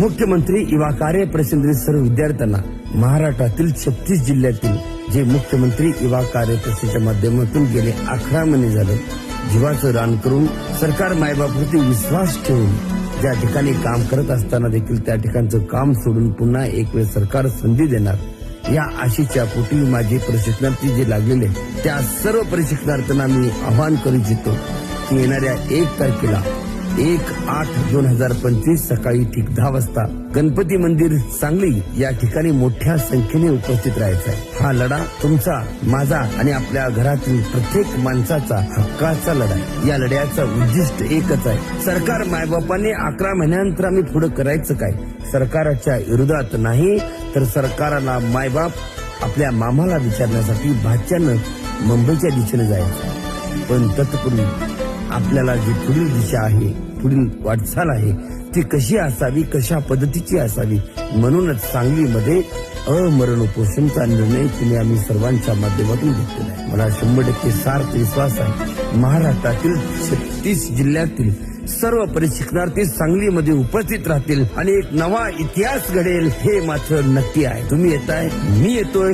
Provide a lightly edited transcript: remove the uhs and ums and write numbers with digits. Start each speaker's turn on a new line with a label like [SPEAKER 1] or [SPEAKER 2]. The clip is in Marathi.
[SPEAKER 1] मुख्यमंत्री युवा कार्य प्रशिक्षण सर्व विद्यार्थ्यांना महाराष्ट्रातील 36 जिल्ह्यातील जे मुख्यमंत्री युवा कार्य प्रशिक्षणाच्या माध्यमातून गेले 11 महिने झाले जीवाचं रान करून सरकार मायबापावरती विश्वास ठेवून ज्या ठिकाणी काम करत असताना देखील त्या ठिकाणचं काम सोडून पुन्हा एक वेळ सरकार संधी देणार या आशेच्या पोटी माझे प्रशिक्षणार्थी जे लागलेले त्या सर्व प्रशिक्षणार्थींना मी आवाहन करू इच्छितो की येणाऱ्या 1 तारखेला 1/8/2025 सकाळी ठीक 10 वाजता गणपती मंदिर सांगली या ठिकाणी मोठ्या संख्येने उपस्थित राहायचा आहे। हा लढा तुमचा माझा आणि आपल्या घरातील प्रत्येक माणसाचा हक्काचा लढा आहे। या लढ्याचं उद्दिष्ट एकच आहे, सरकार मायबापाने 11 महिन्यानंतर आम्ही पुढे करायचं काय, सरकारच्या विरोधात नाही तर सरकारला मायबाप आपल्या मामाला विचारण्यासाठी भाच्यानं मुंबईच्या दिशेने जायचं, पण तत्पूर्वी आपल्याला जी पुढील दिशा आहे, पुढील वाटचाल आहे ती कशी असावी, कशा पद्धतीची असावी, म्हणूनच सांगलीमध्ये अमरण उपोषणचा निर्णय तुम्ही आम्ही सर्वांच्या माध्यमातून घेतलेला आहे। मला 100% सार्थ विश्वास आहे महाराष्ट्रातील 36 जिल्ह्यातील सर्व प्रशिक्षणार्थी सांगलीमध्ये उपस्थित राहतील आणि एक नवा इतिहास घडेल हे मात्र नक्की आहे। तुम्ही येताय, मी येतोय,